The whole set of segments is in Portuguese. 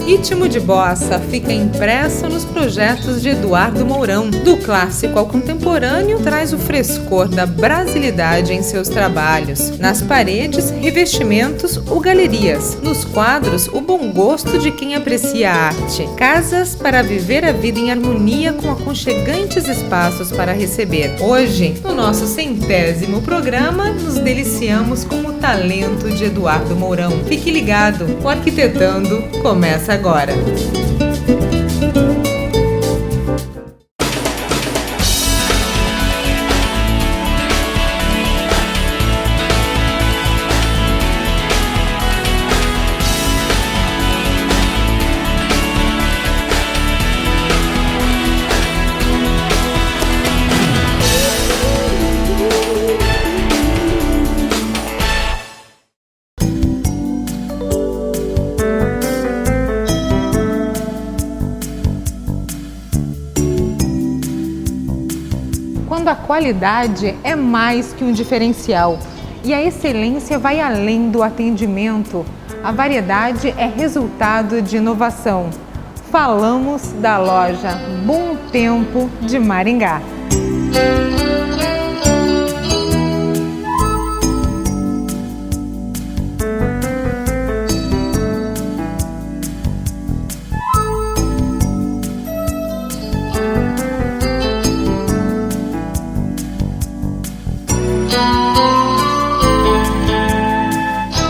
Ritmo de bossa fica impresso nos projetos de Eduardo Mourão. Do clássico ao contemporâneo, traz o frescor da brasilidade em seus trabalhos. Nas paredes, revestimentos ou galerias. Nos quadros, o bom gosto de quem aprecia a arte. Casas para viver a vida em harmonia com aconchegantes espaços para receber. Hoje, no nosso 100º programa, nos deliciamos com o talento de Eduardo Mourão. Fique ligado, o Arquitetando começa agora. Quando a qualidade é mais que um diferencial e a excelência vai além do atendimento, a variedade é resultado de inovação. Falamos da loja Bom Tempo de Maringá.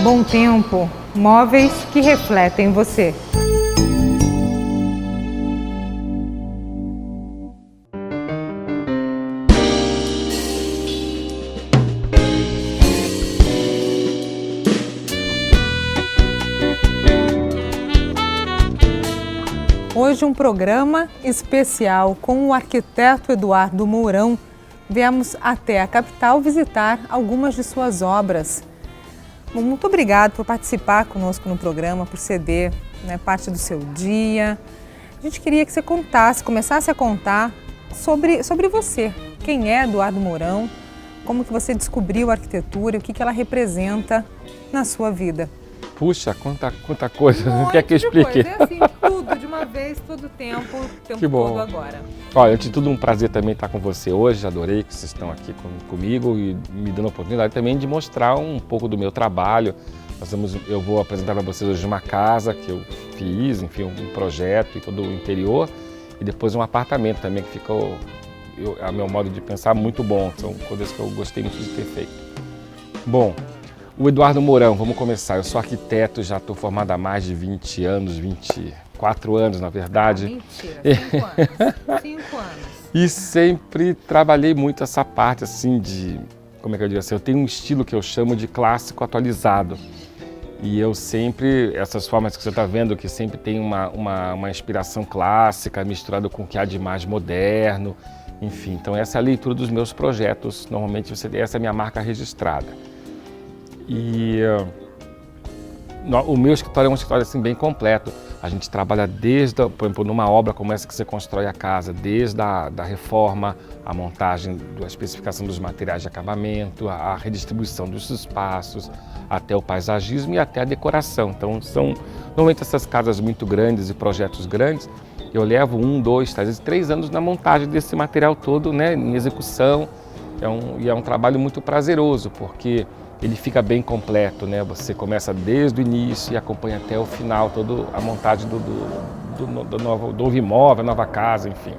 Bom Tempo, móveis que refletem você. Hoje um programa especial com o arquiteto Eduardo Mourão. Viemos até a capital visitar algumas de suas obras. Muito obrigado por participar conosco no programa, por ceder parte do seu dia. A gente queria que você começasse a contar sobre você. Quem é Eduardo Mourão, como que você descobriu a arquitetura e o que ela representa na sua vida. Puxa, quanta coisa, não quer que eu explique? É assim, tudo, de uma vez, todo o tempo todo agora. Olha, antes de tudo, um prazer também estar com você hoje, adorei que vocês estão aqui comigo e me dando a oportunidade também de mostrar um pouco do meu trabalho. Eu vou apresentar para vocês hoje uma casa que eu fiz, enfim, um projeto e todo o interior, e depois um apartamento também que ficou, a meu modo de pensar, muito bom, são coisas que eu gostei muito de ter feito. Bom, o Eduardo Mourão, vamos começar. Eu sou arquiteto, já estou formado há mais de 20 anos, 24 anos na verdade. Mentira, 5 anos. 5 anos. E sempre trabalhei muito essa parte assim de, como é que eu digo assim, eu tenho um estilo que eu chamo de clássico atualizado. E eu sempre, essas formas que você está vendo, que sempre tem uma inspiração clássica misturada com o que há de mais moderno. Enfim, então essa é a leitura dos meus projetos. Normalmente essa é a minha marca registrada. E o meu escritório é um escritório assim, bem completo. A gente trabalha por exemplo, numa obra como essa que você constrói a casa, desde da reforma, a montagem, a especificação dos materiais de acabamento, a redistribuição dos espaços, até o paisagismo e até a decoração. Então, normalmente essas casas muito grandes e projetos grandes, eu levo 1, 2, 3 anos na montagem desse material todo, em execução. É um trabalho muito prazeroso, porque ele fica bem completo, Você começa desde o início e acompanha até o final toda a montagem do novo imóvel, nova casa, enfim.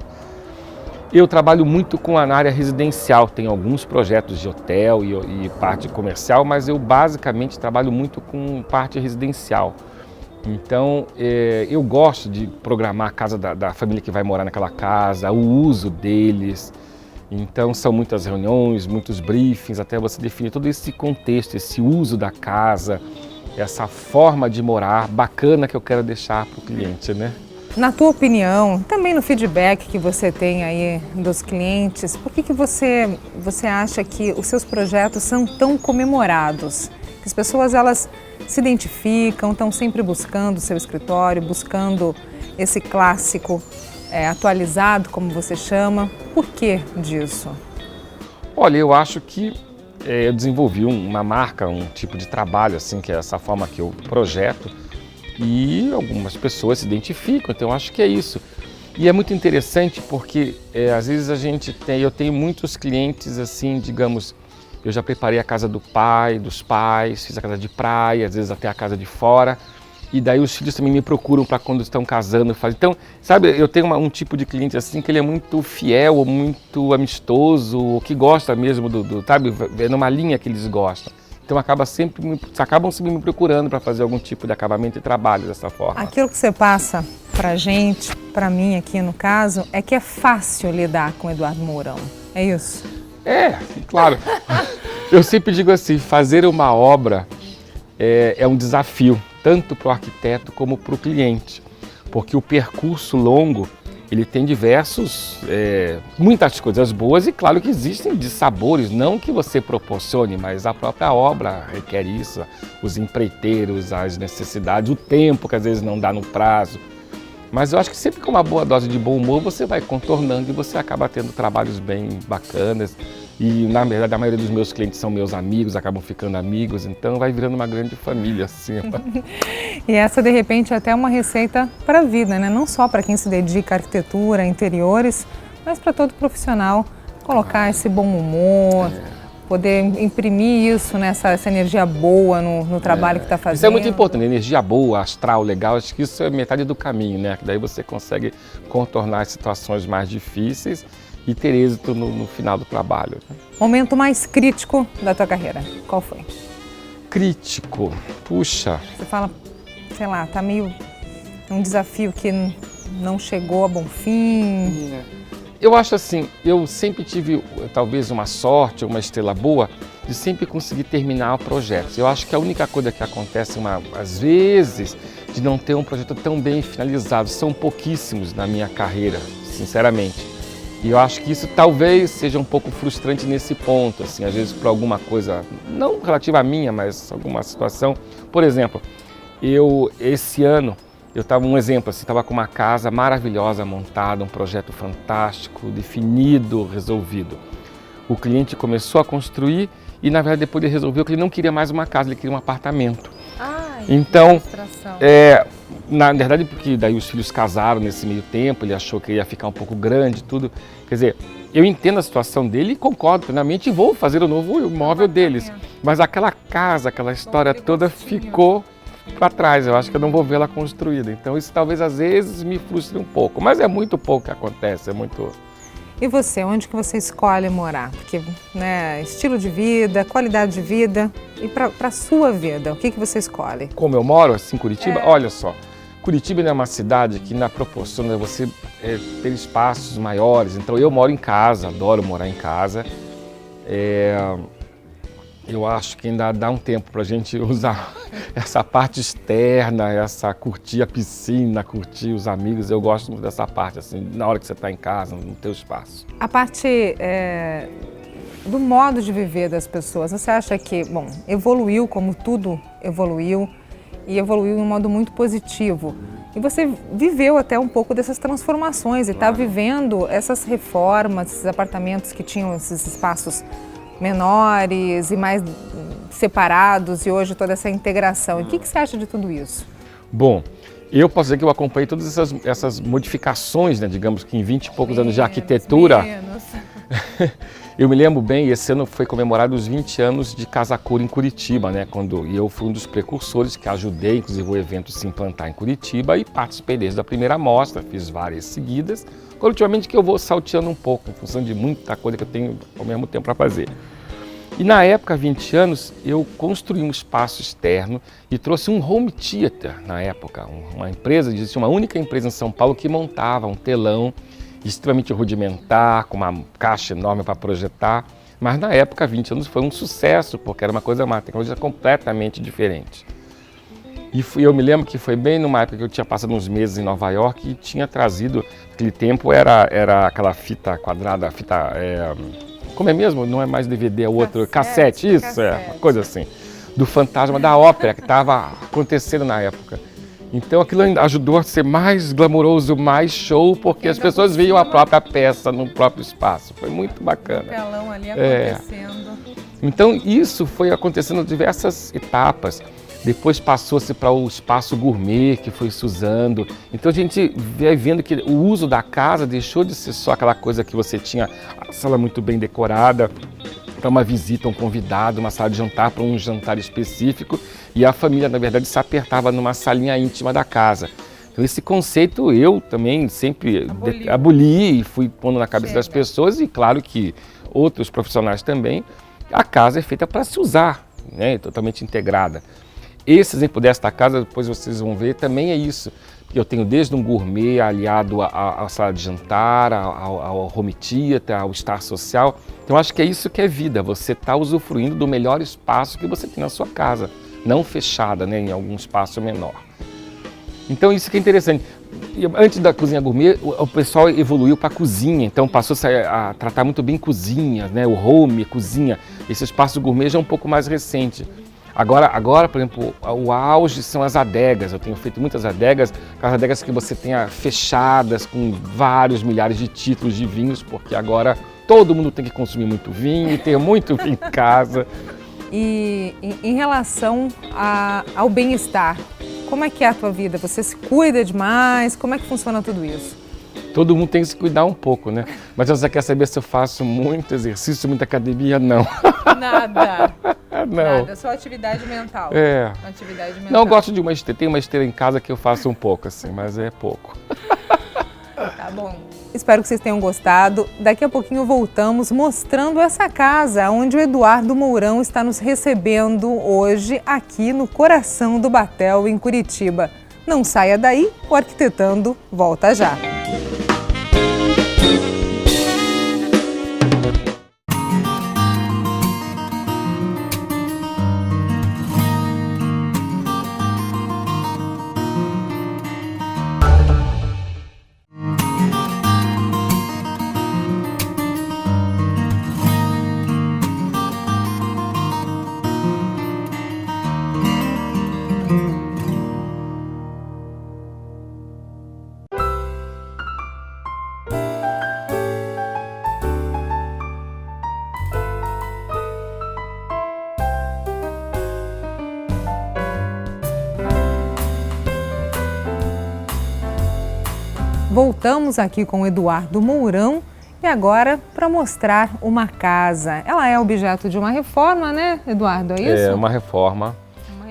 Eu trabalho muito na área residencial, tenho alguns projetos de hotel e parte comercial, mas eu basicamente trabalho muito com parte residencial. Então, eu gosto de programar a casa da família que vai morar naquela casa, o uso deles. Então são muitas reuniões, muitos briefings, até você definir todo esse contexto, esse uso da casa, essa forma de morar bacana que eu quero deixar para o cliente, Na tua opinião, também no feedback que você tem aí dos clientes, por que você acha que os seus projetos são tão comemorados? Que as pessoas elas se identificam, estão sempre buscando o seu escritório, buscando esse clássico atualizado, como você chama. Por que disso? Olha, eu acho que eu desenvolvi uma marca, um tipo de trabalho, assim, que é essa forma que eu projeto, E algumas pessoas se identificam, então eu acho que é isso. E é muito interessante porque às vezes eu tenho muitos clientes assim, digamos, eu já preparei a casa do pai, dos pais, fiz a casa de praia, às vezes até a casa de fora. E daí os filhos também me procuram para quando estão casando. Então, sabe, eu tenho um tipo de cliente assim que ele é muito fiel, muito amistoso, que gosta mesmo sabe, é numa linha que eles gostam. Então acabam sempre me procurando para fazer algum tipo de acabamento e trabalho dessa forma. Aquilo que você passa pra gente, pra mim aqui no caso, é que é fácil lidar com o Eduardo Mourão. É isso? Claro. Eu sempre digo assim, fazer uma obra é um desafio, tanto para o arquiteto como para o cliente, porque o percurso longo, ele tem muitas coisas boas e claro que existem dissabores, não que você proporcione, mas a própria obra requer isso, os empreiteiros, as necessidades, o tempo que às vezes não dá no prazo. Mas eu acho que sempre com uma boa dose de bom humor você vai contornando e você acaba tendo trabalhos bem bacanas. E na verdade a maioria dos meus clientes são meus amigos, acabam ficando amigos, então vai virando uma grande família assim. E essa de repente é até uma receita para a vida, né? Não só para quem se dedica à arquitetura, interiores, mas para todo profissional colocar esse bom humor, poder imprimir isso, né? Essa energia boa no trabalho que está fazendo. Isso é muito importante, energia boa, astral, legal, acho que isso é metade do caminho, né? Que daí você consegue contornar as situações mais difíceis e ter êxito no final do trabalho. Momento mais crítico da tua carreira, qual foi? Crítico? Puxa. Você fala, sei lá, tá meio um desafio que não chegou a bom fim. Eu acho assim, eu sempre tive talvez uma sorte, uma estrela boa, de sempre conseguir terminar projetos. Eu acho que a única coisa que acontece às vezes de não ter um projeto tão bem finalizado, são pouquíssimos na minha carreira, sinceramente. E eu acho que isso talvez seja um pouco frustrante nesse ponto, assim, às vezes por alguma coisa, não relativa a minha, mas alguma situação. Por exemplo, esse ano, eu estava com uma casa maravilhosa montada, um projeto fantástico, definido, resolvido. O cliente começou a construir e, na verdade, depois de resolver, ele não queria mais uma casa, ele queria um apartamento. Então, na verdade, porque daí os filhos casaram nesse meio tempo, ele achou que ia ficar um pouco grande, tudo. Quer dizer, eu entendo a situação dele e concordo plenamente e vou fazer o novo imóvel deles. Mas aquela casa, aquela história toda ficou para trás. Eu acho que eu não vou vê-la construída. Então isso talvez às vezes me frustre um pouco, mas é muito pouco que acontece, é muito... E você, onde que você escolhe morar? Porque, né, estilo de vida, qualidade de vida e para a sua vida, o que você escolhe? Como eu moro assim em Curitiba, olha só, Curitiba é uma cidade que proporciona você ter espaços maiores, então eu moro em casa, adoro morar em casa. Eu acho que ainda dá um tempo para a gente usar essa parte externa, curtir a piscina, curtir os amigos. Eu gosto muito dessa parte, assim, na hora que você está em casa, no teu espaço. A parte do modo de viver das pessoas, você acha que, bom, evoluiu como tudo evoluiu e evoluiu de um modo muito positivo. E você viveu até um pouco dessas transformações e está vivendo essas reformas, esses apartamentos que tinham esses espaços menores e mais separados e hoje toda essa integração. E o que você acha de tudo isso? Bom, eu posso dizer que eu acompanhei todas essas modificações, né, digamos que em 20 e poucos anos de arquitetura. Eu me lembro bem, esse ano foi comemorado os 20 anos de Casa Cor em Curitiba, né, e eu fui um dos precursores que ajudei, inclusive, o evento se implantar em Curitiba e participei desde a primeira mostra, fiz várias seguidas. Agora, ultimamente que eu vou salteando um pouco, em função de muita coisa que eu tenho ao mesmo tempo para fazer. E na época, há 20 anos, eu construí um espaço externo e trouxe um home theater na época. Existia uma única empresa em São Paulo que montava um telão extremamente rudimentar, com uma caixa enorme para projetar. Mas na época, há 20 anos, foi um sucesso, porque era uma tecnologia completamente diferente. E eu me lembro que foi bem numa época que eu tinha passado uns meses em Nova York e tinha trazido, naquele tempo era aquela fita quadrada, como é mesmo? Não é mais DVD, é outro, cassete, isso, cassete. Uma coisa assim, do Fantasma da Ópera, que estava acontecendo na época. Então aquilo ajudou a ser mais glamouroso, mais show, porque as pessoas viam a própria peça no próprio espaço. Foi muito bacana. O telão ali acontecendo. Então isso foi acontecendo em diversas etapas. Depois passou-se para o espaço gourmet, que foi se usando. Então a gente vai vendo que o uso da casa deixou de ser só aquela coisa que você tinha a sala muito bem decorada, para uma visita, um convidado, uma sala de jantar para um jantar específico, e a família, na verdade, se apertava numa salinha íntima da casa. Então esse conceito eu também sempre aboli e fui pondo na cabeça das pessoas, e claro que outros profissionais também. A casa é feita para se usar, né? Totalmente integrada. Esse exemplo desta casa, depois vocês vão ver, também é isso. Eu tenho desde um gourmet aliado à sala de jantar, ao home theater, ao estar social. Então acho que é isso que é vida, você está usufruindo do melhor espaço que você tem na sua casa, não fechada, né, em algum espaço menor. Então isso que é interessante. Antes da cozinha gourmet, o pessoal evoluiu para a cozinha, então passou-se a tratar muito bem cozinha, né, o home, cozinha. Esse espaço gourmet já é um pouco mais recente. Agora, por exemplo, o auge são as adegas. Eu tenho feito muitas adegas, aquelas adegas que você tenha fechadas com vários milhares de títulos de vinhos, porque agora todo mundo tem que consumir muito vinho e ter muito vinho em casa. E em relação ao bem-estar, como é que é a tua vida? Você se cuida demais? Como é que funciona tudo isso? Todo mundo tem que se cuidar um pouco, né? Mas você quer saber se eu faço muito exercício, muita academia? Não. Nada. Não. Nada, só atividade mental. É. Atividade mental. Não, eu gosto de uma esteira. Tem uma esteira em casa que eu faço um pouco, assim, mas é pouco. Tá bom. Espero que vocês tenham gostado. Daqui a pouquinho voltamos mostrando essa casa onde o Eduardo Mourão está nos recebendo hoje aqui no coração do Batel, em Curitiba. Não saia daí, o Arquitetando volta já. Voltamos aqui com o Eduardo Mourão e agora para mostrar uma casa. Ela é objeto de uma reforma, né, Eduardo? É isso? É uma reforma.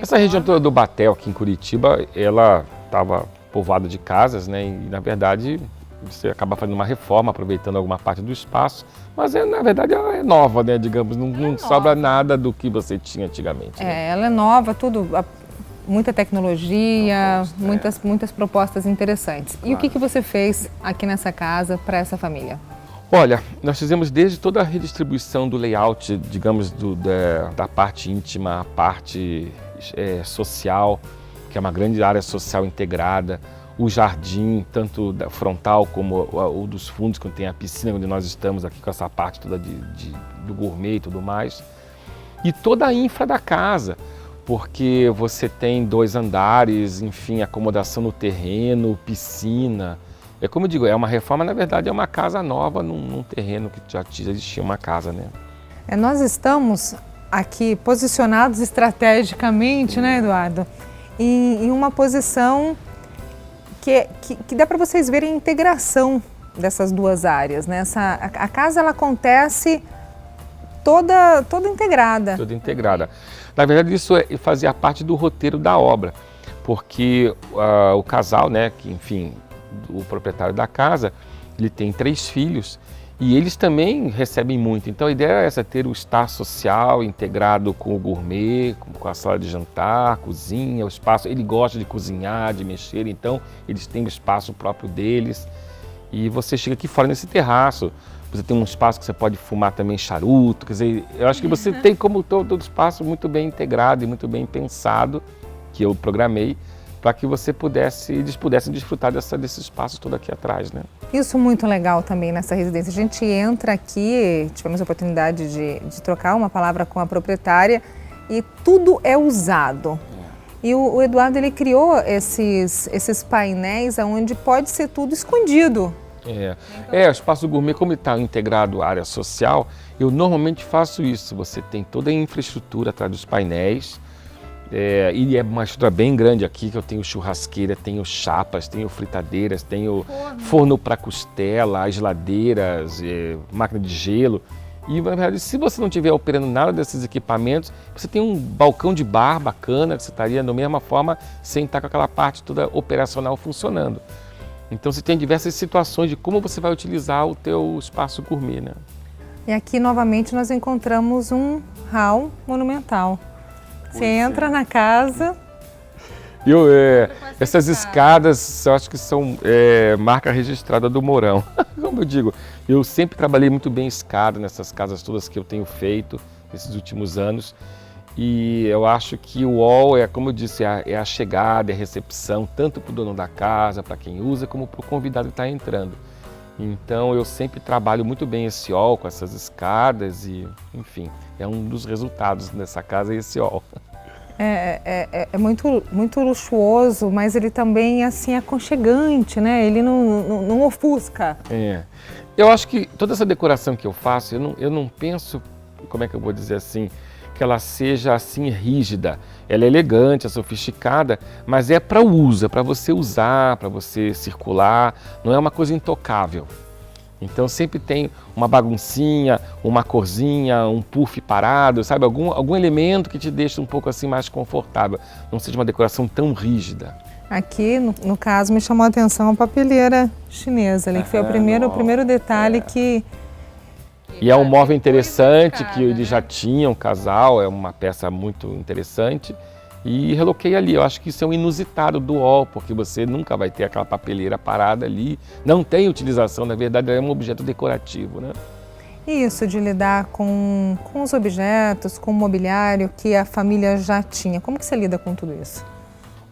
Essa região toda do Batel, aqui em Curitiba, ela estava povoada de casas, né? E na verdade você acaba fazendo uma reforma, aproveitando alguma parte do espaço. Mas na verdade ela é nova, né? Digamos, não sobra nada do que você tinha antigamente. Né? Ela é nova, tudo. Muita tecnologia, muitas propostas interessantes. Claro. E o que você fez aqui nessa casa para essa família? Olha, nós fizemos desde toda a redistribuição do layout, digamos, da parte íntima, a parte social, que é uma grande área social integrada, o jardim, tanto frontal como o dos fundos, que tem a piscina, onde nós estamos aqui com essa parte toda do gourmet e tudo mais. E toda a infra da casa, porque você tem 2 andares, enfim, acomodação no terreno, piscina. É como eu digo, é uma reforma, na verdade é uma casa nova num terreno que já existia uma casa, né? Nós estamos aqui posicionados estrategicamente, né, Eduardo? Em uma posição que dá para vocês verem a integração dessas duas áreas, né? A casa, ela acontece toda integrada. Toda integrada. Na verdade, isso fazia parte do roteiro da obra, porque o casal, né, que, enfim, o proprietário da casa, ele tem 3 filhos e eles também recebem muito. Então a ideia é essa, ter o estar social integrado com o gourmet, com a sala de jantar, a cozinha, o espaço. Ele gosta de cozinhar, de mexer, então eles têm o espaço próprio deles. E você chega aqui fora nesse terraço, você tem um espaço que você pode fumar também charuto, quer dizer, eu acho que você tem como todo espaço muito bem integrado e muito bem pensado, que eu programei, para que eles pudessem desfrutar desse espaço todo aqui atrás, né? Isso muito legal também nessa residência. A gente entra aqui, tivemos a oportunidade de trocar uma palavra com a proprietária e tudo é usado. E o Eduardo, ele criou esses painéis onde pode ser tudo escondido. O espaço gourmet, como ele está integrado à área social, eu normalmente faço isso. Você tem toda a infraestrutura atrás dos painéis, E é uma estrutura bem grande aqui, que eu tenho churrasqueira, tenho chapas, tenho fritadeiras, tenho forno para costela, as geladeiras, máquina de gelo. E, na verdade, se você não estiver operando nada desses equipamentos, você tem um balcão de bar bacana, que você estaria da mesma forma, sem estar com aquela parte toda operacional funcionando. Então, você tem diversas situações de como você vai utilizar o teu espaço gourmet, né? E aqui, novamente, nós encontramos um hall monumental. Você entra na casa... Essas escadas, eu acho que são marca registrada do Mourão. Como eu digo, eu sempre trabalhei muito bem escada nessas casas todas que eu tenho feito nesses últimos anos. E eu acho que o hall como eu disse, é a chegada, é a recepção, tanto para o dono da casa, para quem usa, como para o convidado que está entrando. Então eu sempre trabalho muito bem esse hall com essas escadas e, enfim, é um dos resultados dessa casa esse hall. É muito luxuoso, mas ele também assim, é aconchegante, né? Ele não ofusca. Eu acho que toda essa decoração que eu faço, eu não penso, como é que eu vou dizer assim, que ela seja assim rígida. Ela é elegante, é sofisticada, mas é para o uso, é para você usar, para você circular, não é uma coisa intocável. Então sempre tem uma baguncinha, uma corzinha, um puff parado, sabe? Algum elemento que te deixa um pouco assim mais confortável, não seja uma decoração tão rígida. Aqui, no caso, me chamou a atenção a papeleira chinesa, ali, que foi o primeiro detalhe que... E é um móvel interessante, que ele já tinha um casal, é uma peça muito interessante. E reloquei ali, eu acho que isso é um inusitado do hall, porque você nunca vai ter aquela papeleira parada ali. Não tem utilização, na verdade é um objeto decorativo, né? Isso, de lidar com os objetos, com o mobiliário que a família já tinha. Como que você lida com tudo isso?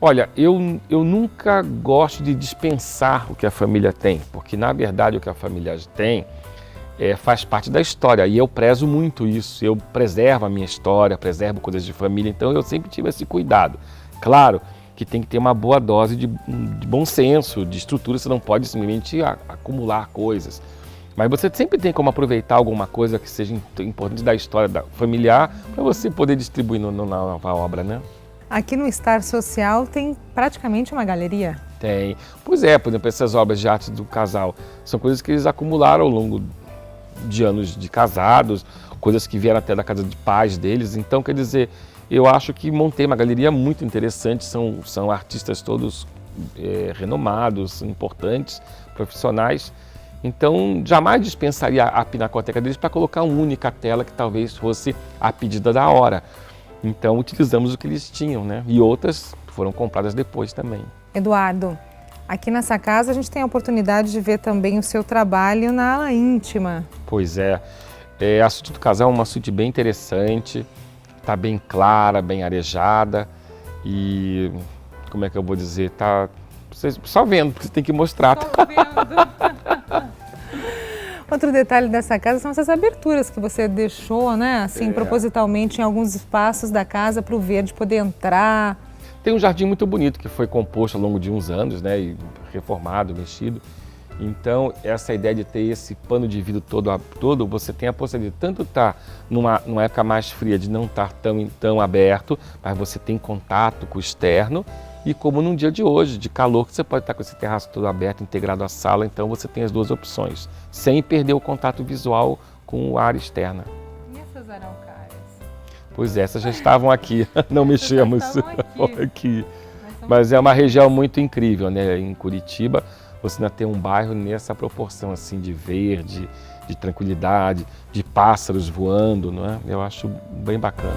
Olha, eu nunca gosto de dispensar o que a família tem, porque na verdade o que a família tem faz parte da história e eu prezo muito isso, eu preservo a minha história, preservo coisas de família, então eu sempre tive esse cuidado. Claro que tem que ter uma boa dose de bom senso, de estrutura, você não pode simplesmente acumular coisas. Mas você sempre tem como aproveitar alguma coisa que seja importante da história familiar para você poder distribuir na nova obra, né? Aqui no Star Social tem praticamente uma galeria? Tem. Pois é, por exemplo, essas obras de arte do casal são coisas que eles acumularam ao longo de anos de casados, coisas que vieram até da casa de pais deles. Então, quer dizer, eu acho que montei uma galeria muito interessante, são artistas todos renomados, importantes, profissionais. Então, jamais dispensaria a pinacoteca deles para colocar uma única tela que talvez fosse a pedida da hora. Então, utilizamos o que eles tinham, né? E outras foram compradas depois também. Eduardo, aqui nessa casa a gente tem a oportunidade de ver também o seu trabalho na ala íntima. Pois é. A suíte do casal é uma suíte bem interessante, está bem clara, bem arejada e, como é que eu vou dizer, tá só vendo, porque você tem que mostrar. Só vendo. Outro detalhe dessa casa são essas aberturas que você deixou, né, assim, propositalmente em alguns espaços da casa para o verde poder entrar. Tem um jardim muito bonito que foi composto ao longo de uns anos, né, e reformado, mexido. Então, essa ideia de ter esse pano de vidro todo, você tem a possibilidade de tanto estar numa época mais fria, de não estar tão aberto, mas você tem contato com o externo, e como num dia de hoje, de calor, que você pode estar com esse terraço todo aberto, integrado à sala, então você tem as duas opções, sem perder o contato visual com a área externa. E essas araucárias? Pois essas já estavam aqui, não mexemos aqui. Mas é uma região muito incrível, né? Em Curitiba, você ainda tem um bairro nessa proporção assim de verde, de tranquilidade, de pássaros voando, não é? Eu acho bem bacana.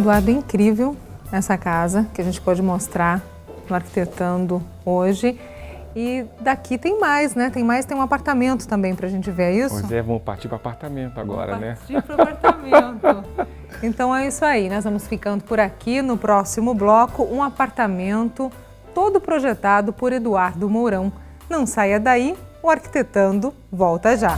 Eduardo, é incrível essa casa que a gente pode mostrar no Arquitetando hoje. E daqui tem mais, né? Tem um apartamento também pra gente ver, é isso? Pois é, vamos partir para apartamento agora, né? Partir para o apartamento. Então é isso aí, nós vamos ficando por aqui. No próximo bloco, um apartamento todo projetado por Eduardo Mourão. Não saia daí, o Arquitetando volta já.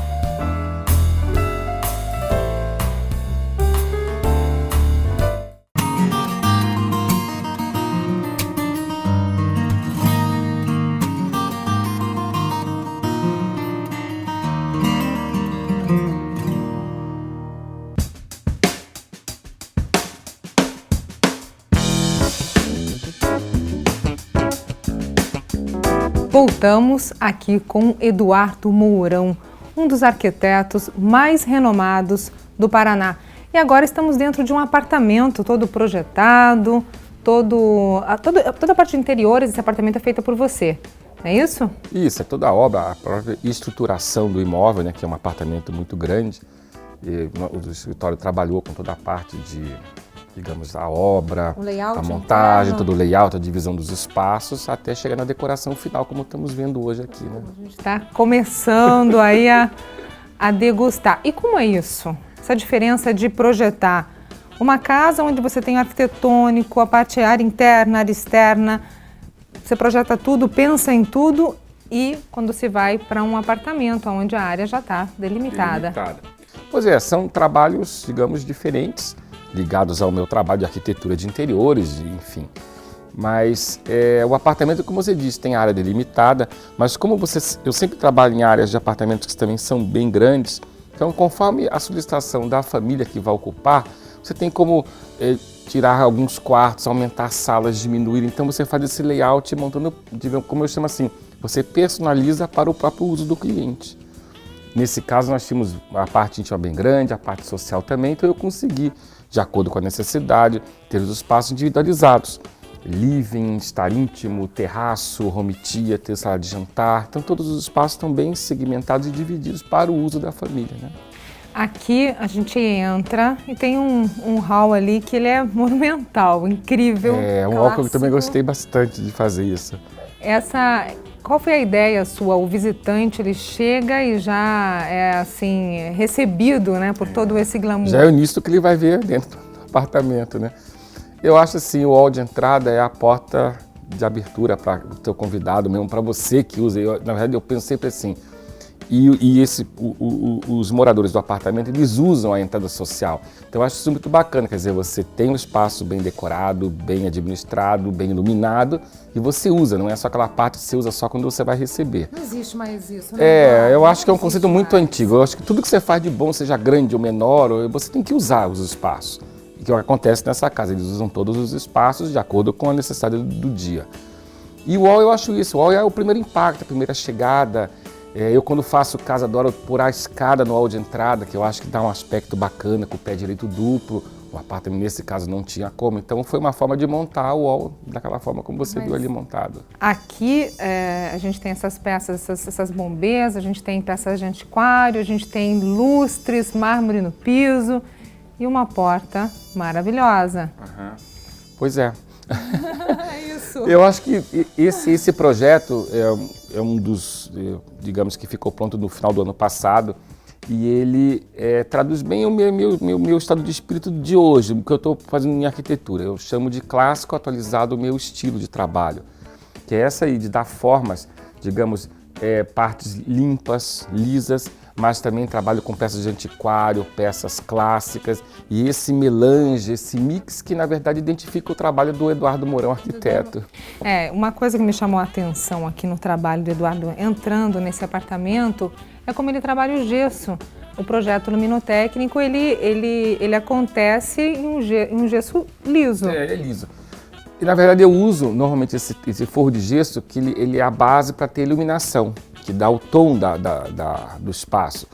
Voltamos aqui com Eduardo Mourão, um dos arquitetos mais renomados do Paraná. E agora estamos dentro de um apartamento todo projetado, toda a parte de interiores desse apartamento é feita por você, não é isso? Isso, é toda a obra, a própria estruturação do imóvel, né, que é um apartamento muito grande. E o escritório trabalhou com toda a parte de, digamos, a obra, a montagem, todo o layout, a divisão dos espaços, até chegar na decoração final, como estamos vendo hoje aqui, né? A gente está começando aí a degustar. E como é isso? Essa diferença de projetar uma casa onde você tem arquitetônico, a parte área interna, área externa, você projeta tudo, pensa em tudo, e quando se vai para um apartamento onde a área já está delimitada. Pois é, são trabalhos, digamos, diferentes, ligados ao meu trabalho de arquitetura de interiores, enfim. Mas o apartamento, como você disse, tem área delimitada, mas como eu sempre trabalho em áreas de apartamentos que também são bem grandes, então conforme a solicitação da família que vai ocupar, você tem como tirar alguns quartos, aumentar salas, diminuir, então você faz esse layout montando, como eu chamo assim, você personaliza para o próprio uso do cliente. Nesse caso nós tínhamos a parte íntima bem grande, a parte social também, então eu consegui, de acordo com a necessidade, ter os espaços individualizados. Living, estar íntimo, terraço, home theater, sala de jantar. Então todos os espaços estão bem segmentados e divididos para o uso da família, né? Aqui a gente entra e tem um hall ali que ele é monumental, incrível. É um hall que eu também gostei bastante de fazer isso. Qual foi a ideia sua? O visitante, ele chega e já é assim, recebido, né, por todo esse glamour. Já é o início que ele vai ver dentro do apartamento, né? Eu acho assim, o hall de entrada é a porta de abertura para o teu convidado mesmo, para você que usa. Na verdade, eu penso sempre assim, os moradores do apartamento, eles usam a entrada social. Então eu acho isso muito bacana, quer dizer, você tem um espaço bem decorado, bem administrado, bem iluminado, e você usa, não é só aquela parte que você usa só quando você vai receber. Não existe mais isso, né? Eu acho que é um conceito muito antigo. Eu acho que tudo que você faz de bom, seja grande ou menor, você tem que usar os espaços. E que é o que acontece nessa casa, eles usam todos os espaços de acordo com a necessidade do dia. E o hall, eu acho isso, o hall é o primeiro impacto, a primeira chegada. Eu, quando faço casa, adoro pôr a escada no hall de entrada, que eu acho que dá um aspecto bacana, com o pé direito duplo. O apartamento, nesse caso, não tinha como. Então, foi uma forma de montar o hall daquela forma como você viu ali montado. Aqui, a gente tem essas peças, essas bombeiras, a gente tem peças de antiquário, a gente tem lustres, mármore no piso e uma porta maravilhosa. Uhum. Pois é. É isso. Eu acho que esse projeto é um dos, digamos, que ficou pronto no final do ano passado, e ele traduz bem o meu estado de espírito de hoje, o que eu estou fazendo em arquitetura. Eu chamo de clássico atualizado o meu estilo de trabalho, que é essa aí de dar formas, digamos, partes limpas, lisas, mas também trabalho com peças de antiquário, peças clássicas, e esse melange, esse mix que na verdade identifica o trabalho do Eduardo Mourão, arquiteto. Uma coisa que me chamou a atenção aqui no trabalho do Eduardo, entrando nesse apartamento, é como ele trabalha o gesso. O projeto luminotécnico, ele acontece em um gesso liso. É liso. E na verdade eu uso normalmente esse forro de gesso, que ele é a base para ter iluminação, que dá o tom do espaço.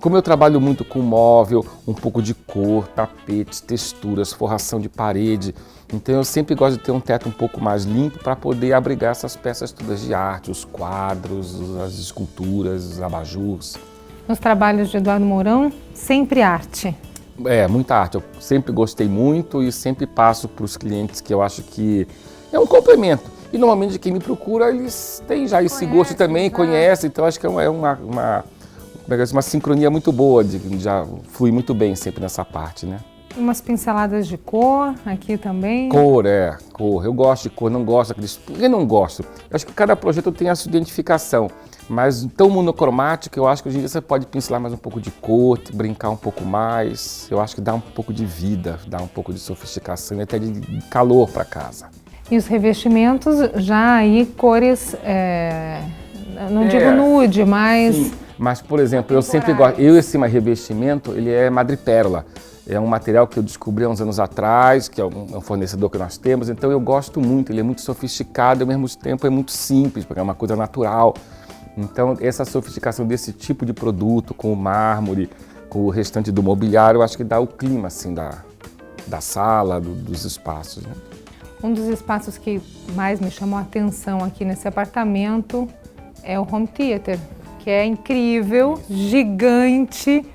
Como eu trabalho muito com móvel, um pouco de cor, tapetes, texturas, forração de parede, então eu sempre gosto de ter um teto um pouco mais limpo para poder abrigar essas peças todas de arte, os quadros, as esculturas, os abajures. Nos trabalhos de Eduardo Mourão, sempre arte. Muita arte. Eu sempre gostei muito e sempre passo para os clientes que eu acho que é um complemento. E normalmente quem me procura, eles têm já esse gosto também, conhecem, então acho que é uma sincronia muito boa, já flui muito bem sempre nessa parte, né? Umas pinceladas de cor aqui também. Cor. Eu gosto de cor, não gosto daqueles... Por que não gosto? Eu acho que cada projeto tem a sua identificação, mas tão monocromático, eu acho que hoje em dia você pode pincelar mais um pouco de cor, brincar um pouco mais. Eu acho que dá um pouco de vida, dá um pouco de sofisticação e até de calor para casa. E os revestimentos já aí cores, não digo nude, mas... Sim. Mas, por exemplo, eu sempre gosto... Esse revestimento, ele é madrepérola. É um material que eu descobri há uns anos atrás, que é um fornecedor que nós temos, então eu gosto muito, ele é muito sofisticado e ao mesmo tempo é muito simples, porque é uma coisa natural. Então essa sofisticação desse tipo de produto, com o mármore, com o restante do mobiliário, eu acho que dá o clima assim, da sala, dos espaços, né? Um dos espaços que mais me chamou a atenção aqui nesse apartamento é o home theater, que é incrível, gigante,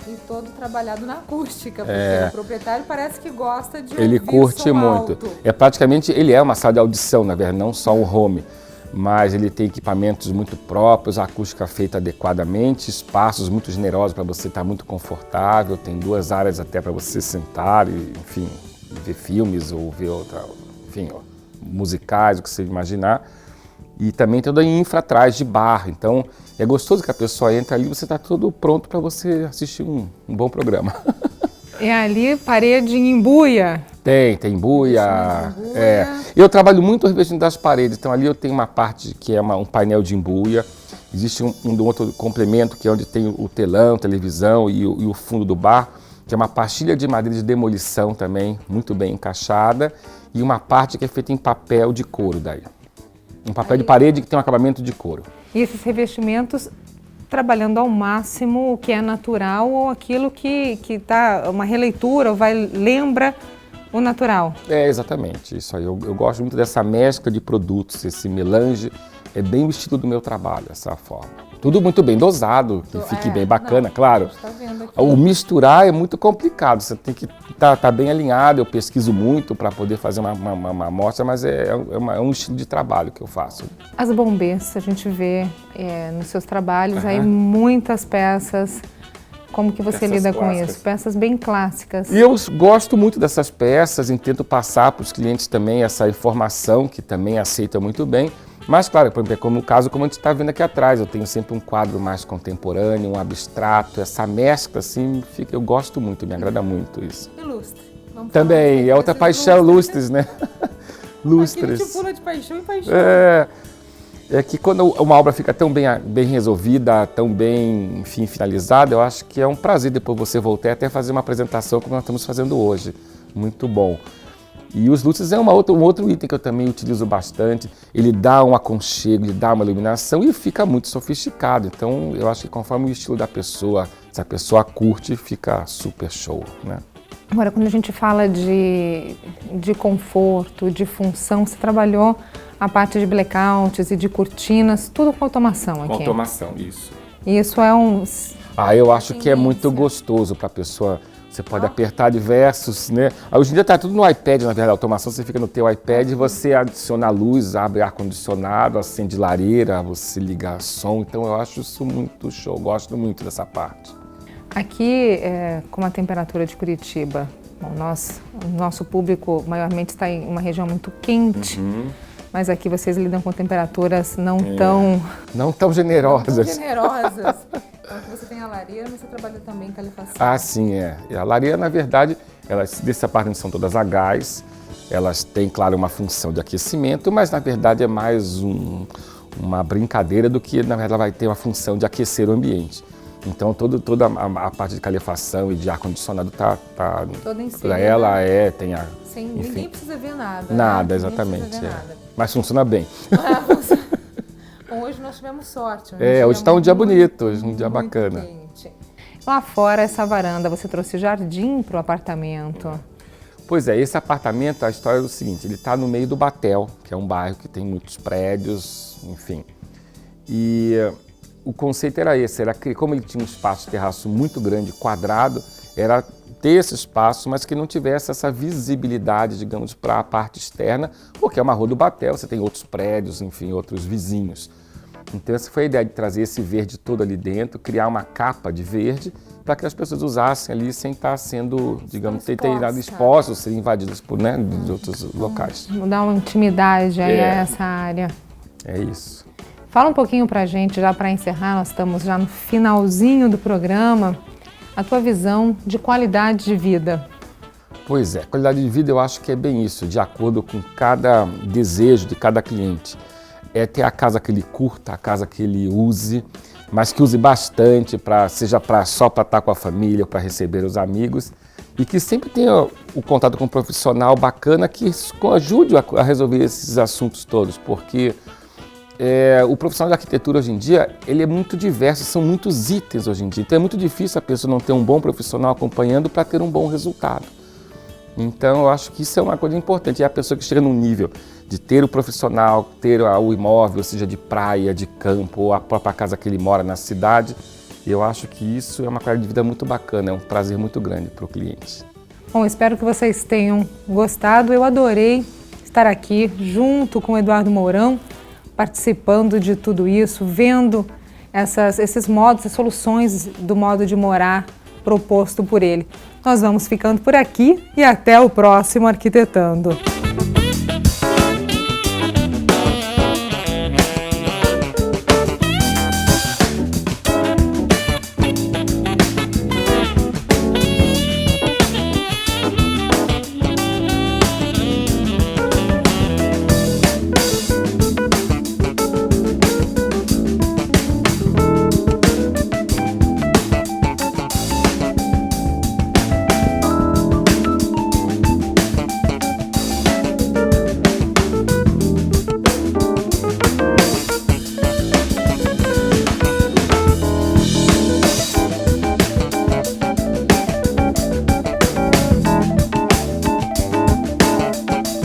e todo trabalhado na acústica, porque o proprietário parece que gosta de ele ouvir curte som muito. alto. Ele é uma sala de audição, na verdade, não só um home, mas ele tem equipamentos muito próprios, a acústica feita adequadamente, espaços muito generosos para você estar muito confortável, tem 2 áreas até para você sentar e, enfim, ver filmes ou ver musicais, o que você imaginar. E também toda a infra atrás de bar, então é gostoso que a pessoa entra ali e você está tudo pronto para você assistir um bom programa. É ali parede em embuia? Tem embuia. Eu trabalho muito o revestimento das paredes, então ali eu tenho uma parte que é um painel de embuia, existe um outro complemento que é onde tem o telão, televisão e o fundo do bar, que é uma pastilha de madeira de demolição também, muito bem encaixada, e uma parte que é feita em papel de couro daí. Um papel de parede que tem um acabamento de couro. E esses revestimentos trabalhando ao máximo o que é natural ou aquilo que tá uma releitura ou lembra o natural. Exatamente, isso aí. Eu gosto muito dessa mescla de produtos, esse melange. É bem o estilo do meu trabalho, essa forma. Tudo muito bem dosado, que fique bem bacana, claro. Tá vendo aqui. O misturar é muito complicado, você tem que estar bem alinhado. Eu pesquiso muito para poder fazer uma amostra, mas é um estilo de trabalho que eu faço. As bombês, a gente vê nos seus trabalhos aí muitas peças. Como que você lida com isso? Peças bem clássicas. E eu gosto muito dessas peças e tento passar para os clientes também essa informação, que também aceitam muito bem. Mas, claro, por exemplo, como o caso como a gente está vendo aqui atrás, eu tenho sempre um quadro mais contemporâneo, um abstrato, essa mescla, assim, eu gosto muito, me agrada muito isso. E lustre? Também, é outra paixão, lustres, né? Lustres. Aqui a gente pula de paixão em paixão. É que quando uma obra fica tão bem resolvida, tão bem, enfim, finalizada, eu acho que é um prazer depois você voltar e até fazer uma apresentação como nós estamos fazendo hoje. Muito bom. E os lustres é um outro item que eu também utilizo bastante. Ele dá um aconchego, ele dá uma iluminação e fica muito sofisticado. Então, eu acho que conforme o estilo da pessoa, se a pessoa curte, fica super show, né? Agora, quando a gente fala de conforto, de função, você trabalhou a parte de blackouts e de cortinas, tudo com automação aqui. Com automação, isso. E isso é eu acho que é muito gostoso para a pessoa. Você pode apertar diversos, né? Hoje em dia está tudo no iPad, na verdade, a automação. Você fica no teu iPad e você adiciona luz, abre ar-condicionado, acende lareira, você liga som. Então eu acho isso muito show, gosto muito dessa parte. Aqui, com a temperatura de Curitiba, bom, o nosso público maiormente está em uma região muito quente, mas aqui vocês lidam com temperaturas não tão generosas. Então você tem a lareira, mas você trabalha também em calefação. Ah, sim, E a lareira, na verdade, desse apartamento são todas a gás. Elas têm, claro, uma função de aquecimento, mas na verdade é mais uma brincadeira do que, na verdade, ela vai ter uma função de aquecer o ambiente. Então toda a parte de calefação e de ar-condicionado está toda inserida. Para ela tem a... Ninguém precisa ver nada. Nada, exatamente. Mas funciona bem. Bom, hoje nós tivemos sorte. Hoje está um dia bonito, hoje um dia bacana. Quente. Lá fora, essa varanda, você trouxe jardim para o apartamento. Pois é, esse apartamento, a história é o seguinte, ele está no meio do Batel, que é um bairro que tem muitos prédios, enfim. E o conceito era esse, era que como ele tinha um espaço de terraço muito grande, quadrado, era ter esse espaço, mas que não tivesse essa visibilidade, digamos, para a parte externa, porque é uma rua do Batel, você tem outros prédios, enfim, outros vizinhos. Então essa foi a ideia de trazer esse verde todo ali dentro, criar uma capa de verde para que as pessoas usassem ali sem estar sendo, digamos, ter nada expostos, serem invadidos por, né, de outros locais. Dar uma intimidade aí a essa área. É isso. Fala um pouquinho pra gente, já para encerrar, nós estamos já no finalzinho do programa, a tua visão de qualidade de vida. Pois é, qualidade de vida eu acho que é bem isso, de acordo com cada desejo de cada cliente. É ter a casa que ele curta, a casa que ele use, mas que use bastante, seja só para estar com a família, para receber os amigos, e que sempre tenha o contato com um profissional bacana que ajude a resolver esses assuntos todos, porque o profissional de arquitetura hoje em dia, ele é muito diverso, são muitos itens hoje em dia, então é muito difícil a pessoa não ter um bom profissional acompanhando para ter um bom resultado. Então eu acho que isso é uma coisa importante, é a pessoa que chega num nível de ter o profissional, ter o imóvel, seja de praia, de campo, ou a própria casa que ele mora na cidade, eu acho que isso é uma qualidade de vida muito bacana, é um prazer muito grande para o cliente. Bom, espero que vocês tenham gostado, eu adorei estar aqui junto com o Eduardo Mourão, participando de tudo isso, vendo esses modos, as soluções do modo de morar proposto por ele. Nós vamos ficando por aqui e até o próximo Arquitetando.